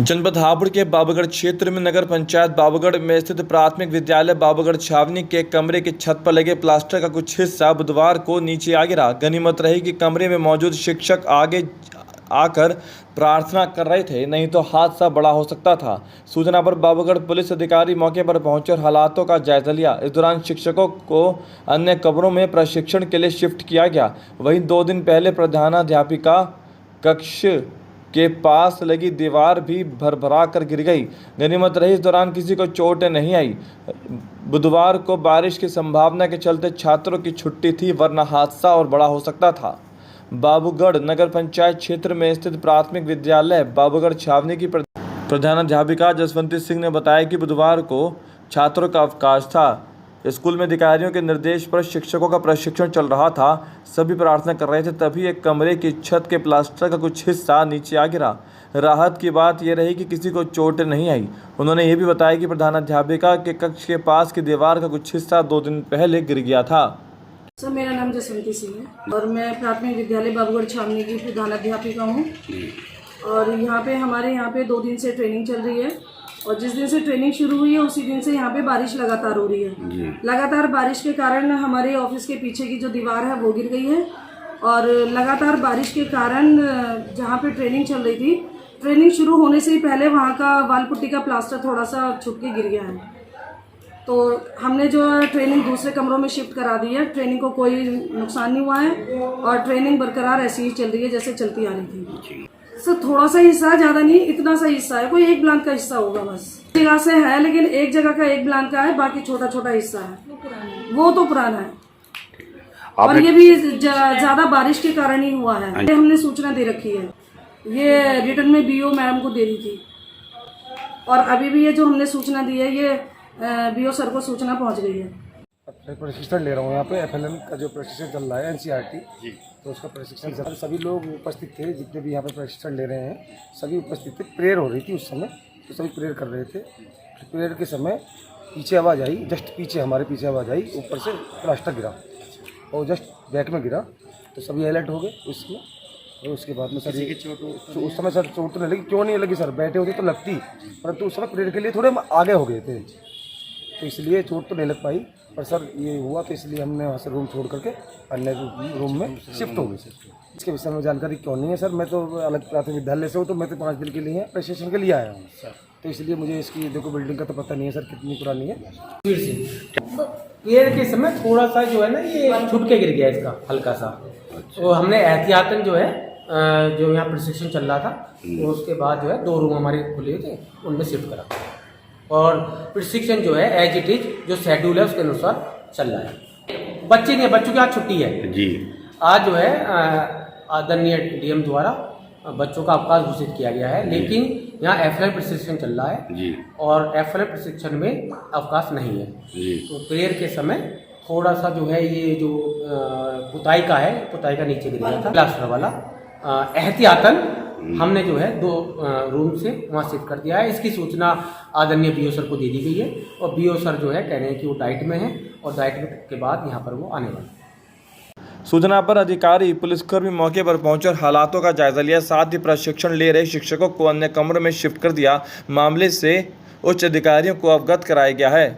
जनपद हापुड़ के बाबूगढ़ क्षेत्र में नगर पंचायत बाबूगढ़ में स्थित प्राथमिक विद्यालय बाबूगढ़ छावनी के कमरे की छत पर लगे प्लास्टर का कुछ हिस्सा बुधवार को नीचे आ गिरा। गनीमत रही कि कमरे में मौजूद शिक्षक आगे आकर प्रार्थना कर रहे थे, नहीं तो हादसा बड़ा हो सकता था। सूचना पर बाबूगढ़ पुलिस अधिकारी मौके पर पहुंचे और हालातों का जायजा लिया। इस दौरान शिक्षकों को अन्य कमरों में प्रशिक्षण के लिए शिफ्ट किया गया। वहीं 2 दिन पहले प्रधानाध्यापिका कक्ष के पास लगी दीवार भी भरभरा कर गिर गई। गनीमत रही इस दौरान किसी को चोट नहीं आई। बुधवार को बारिश की संभावना के चलते छात्रों की छुट्टी थी, वरना हादसा और बड़ा हो सकता था। बाबूगढ़ नगर पंचायत क्षेत्र में स्थित प्राथमिक विद्यालय बाबूगढ़ छावनी की प्रधानाध्यापिका जसवंती सिंह ने बताया कि बुधवार को छात्रों का अवकाश था। स्कूल में अधिकारियों के निर्देश पर शिक्षकों का प्रशिक्षण चल रहा था। सभी प्रार्थना कर रहे थे, तभी एक कमरे की छत के प्लास्टर का कुछ हिस्सा नीचे आ गिरा। राहत की बात यह रही कि किसी को चोट नहीं आई। उन्होंने ये भी बताया कि प्रधानाध्यापिका के कक्ष के पास की दीवार का कुछ हिस्सा 2 दिन पहले गिर गया था। सर, मेरा नाम जसवंती सिंह है और मैं प्राथमिक विद्यालय बाबूगढ़ छावनी की प्रधानाध्यापिका हूँ। और हमारे यहाँ पे 2 दिन से ट्रेनिंग चल रही है और जिस दिन से ट्रेनिंग शुरू हुई है उसी दिन से यहाँ पे बारिश लगातार हो रही है। लगातार बारिश के कारण हमारे ऑफिस के पीछे की जो दीवार है वो गिर गई है और लगातार बारिश के कारण जहाँ पे ट्रेनिंग चल रही थी, ट्रेनिंग शुरू होने से ही पहले वहाँ का वाल पुट्टी का प्लास्टर थोड़ा सा छुट के गिर गया है। तो हमने जो ट्रेनिंग दूसरे कमरों में शिफ्ट करा दी है। ट्रेनिंग को कोई नुकसान नहीं हुआ है और ट्रेनिंग बरकरार ऐसी ही चल रही है जैसे चलती आ रही थी। सर, थोड़ा सा हिस्सा, ज़्यादा नहीं, इतना सा हिस्सा है, कोई एक ब्लॉक का हिस्सा होगा बस। जगह से है लेकिन एक जगह का एक ब्लॉक का है, बाकी छोटा छोटा हिस्सा है, वो तो पुराना है। और ये भी ज़्यादा बारिश के कारण ही हुआ है। ये हमने सूचना दे रखी है, ये रिटर्न में बीओ मैडम को दे दी थी और अभी भी ये जो हमने सूचना दी है ये बीओ सर को सूचना पहुंच गई है। प्रशिक्षण ले रहा हूँ यहाँ पे एफएलएन का जो प्रशिक्षण चल रहा है एनसीईआरटी, तो उसका प्रशिक्षण चल रहा है। सभी लोग उपस्थित थे, जितने भी यहाँ पे प्रशिक्षण ले रहे हैं सभी उपस्थित थे। प्रेयर हो रही थी उस समय, तो सभी प्रेयर कर रहे थे। प्रेयर के समय पीछे आवाज़ आई, जस्ट पीछे, हमारे पीछे आवाज़ आई, ऊपर से प्लास्टर गिरा और जस्ट बैक में गिरा, तो सभी अलर्ट हो गए उसमें। और उसके बाद में सर उस समय सर चोट तो नहीं लगी। क्यों नहीं लगी सर, बैठे होते तो लगती, परंतु उस समय प्रेयर के लिए थोड़े हम आगे हो गए थे, तो इसलिए चोट तो नहीं लग पाई। पर सर ये हुआ तो इसलिए हमने वहाँ से रूम छोड़ करके अन्य रूम में शिफ्ट हो गए सर। इसके विषय में जानकारी क्यों नहीं है सर, मैं तो अलग प्राथमिक विद्यालय से हूँ, तो मैं तो 5 दिन के लिए प्रशिक्षण के लिए आया हूँ सर, तो इसलिए मुझे इसकी देखो बिल्डिंग का तो पता नहीं है सर कितनी पुरानी है। प्रेयर के समय थोड़ा सा जो है ना ये छूट के गिर गया इसका हल्का सा। तो हमने एहतियातन जो है जो यहाँ प्रशिक्षण चल रहा था, तो उसके बाद जो है 2 रूम हमारे खुले थे उनमें शिफ्ट करा और प्रशिक्षण जो है एज इट इज जो शेड्यूल है उसके अनुसार चल रहा है। बच्चे नहीं, बच्चों की आज छुट्टी है जी। आज जो है आदरणीय डीएम द्वारा बच्चों का अवकाश घोषित किया गया है, लेकिन यहाँ एफएलएन प्रशिक्षण चल रहा है जी और एफएलएन प्रशिक्षण में अवकाश नहीं है जी। तो प्रेयर के समय थोड़ा सा जो है ये जो पुताई का नीचे गिर गया था प्लास्टर वाला। एहतियातन हमने जो है 2 रूम से वहाँ शिफ्ट कर दिया है। इसकी सूचना आदरणीय बीओ सर को दे दी गई है और बीओ सर जो है कह रहे हैं कि वो डाइट में है और डाइट के बाद यहाँ पर वो आने वाले हैं। सूचना पर अधिकारी पुलिसकर्मी मौके पर पहुंचे और हालातों का जायजा लिया। साथ ही प्रशिक्षण ले रहे शिक्षकों को अन्य कमरों में शिफ्ट कर दिया। मामले से उच्च अधिकारियों को अवगत कराया गया है।